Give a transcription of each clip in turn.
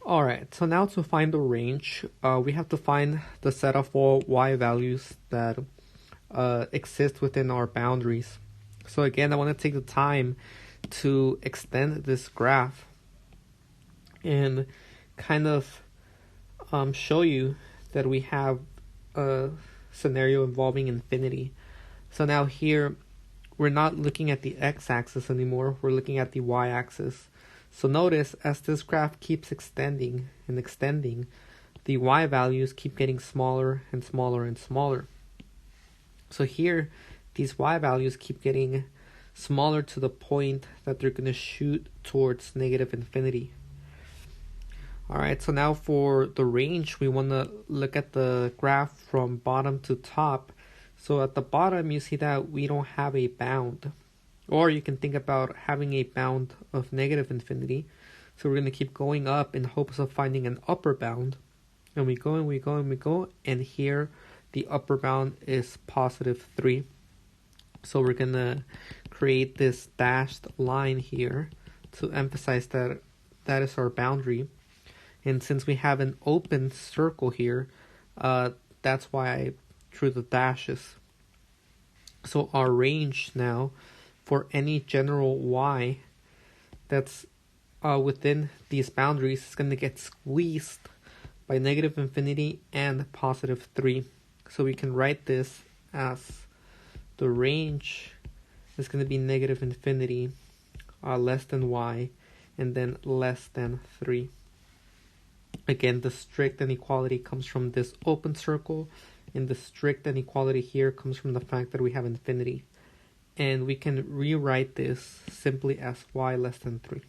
Alright, so now to find the range, we have to find the set of all y values that exist within our boundaries. So again, I want to take the time to extend this graph and kind of show you that we have a scenario involving infinity. So now here, we're not looking at the x-axis anymore, we're looking at the y-axis. So notice, as this graph keeps extending and extending, the y values keep getting smaller and smaller and smaller. So here, these y values keep getting smaller to the point that they're going to shoot towards negative infinity. Alright, so now for the range, we want to look at the graph from bottom to top. So at the bottom, you see that we don't have a bound. Or you can think about having a bound of negative infinity. So we're going to keep going up in hopes of finding an upper bound. And we go and we go and we go. And here, the upper bound is positive 3. So we're going to create this dashed line here to emphasize that that is our boundary. And since we have an open circle here, that's why I drew the dashes. So our range now for any general y that's within these boundaries is going to get squeezed by negative infinity and positive 3. So we can write this as the range is going to be negative infinity less than y and then less than 3. Again, the strict inequality comes from this open circle, and the strict inequality here comes from the fact that we have infinity. And we can rewrite this simply as y less than 3.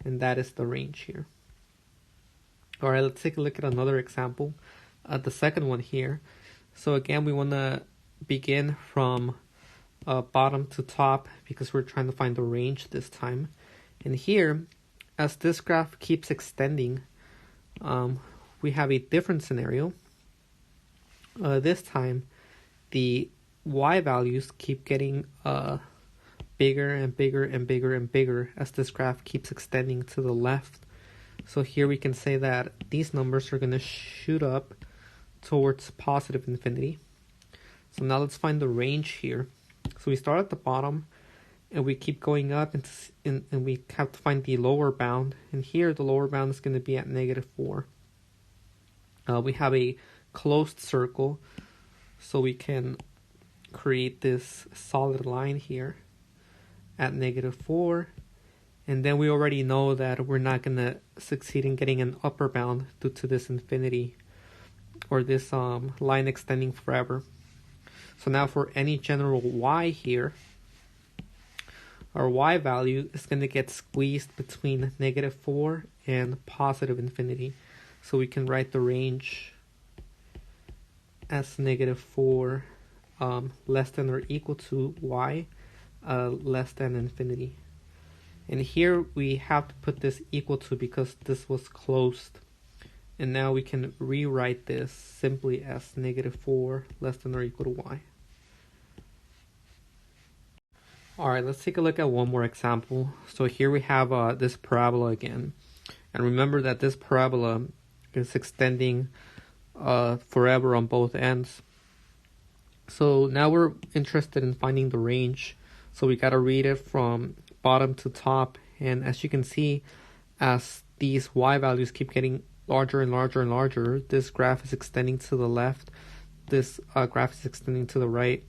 And that is the range here. Alright, let's take a look at another example. The second one here. So again, we want to begin from bottom to top because we're trying to find the range this time. And here, as this graph keeps extending, we have a different scenario. This time, the y values keep getting bigger and bigger and bigger and bigger as this graph keeps extending to the left. So here we can say that these numbers are going to shoot up towards positive infinity. So now let's find the range here. So we start at the bottom and we keep going up and we have to find the lower bound. And here the lower bound is going to be at negative 4. We have a closed circle, so we can create this solid line here at negative 4. And then we already know that we're not going to succeed in getting an upper bound due to this infinity or this line extending forever. So now for any general y here, our y value is going to get squeezed between negative 4 and positive infinity. So we can write the range as negative 4 less than or equal to y less than infinity. And here we have to put this equal to because this was closed. And now we can rewrite this simply as negative 4 less than or equal to y. Alright, let's take a look at one more example. So here we have this parabola again. And remember that this parabola is extending forever on both ends. So now we're interested in finding the range. So we got to read it from bottom to top. And as you can see, as these y values keep getting larger and larger and larger, this graph is extending to the left. This graph is extending to the right.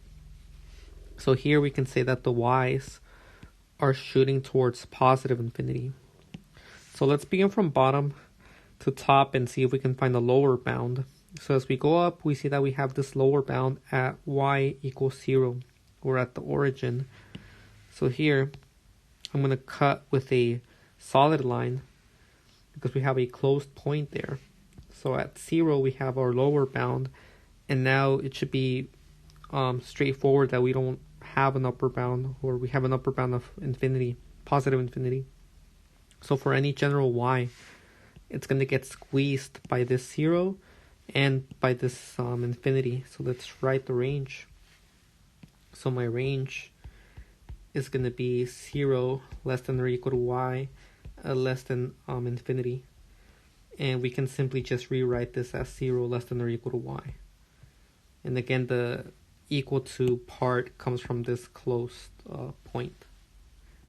So here we can say that the y's are shooting towards positive infinity. So let's begin from bottom to top and see if we can find the lower bound. So as we go up, we see that we have this lower bound at y equals 0. We're at the origin. So here, I'm going to cut with a solid line because we have a closed point there. So at 0, we have our lower bound. And now it should be straightforward that we don't have an upper bound, or we have an upper bound of infinity, positive infinity. So for any general y, it's going to get squeezed by this 0 and by this infinity. So let's write the range. So my range is going to be 0 less than or equal to y less than infinity. And we can simply just rewrite this as 0 less than or equal to y. And again, the equal to part comes from this closed point.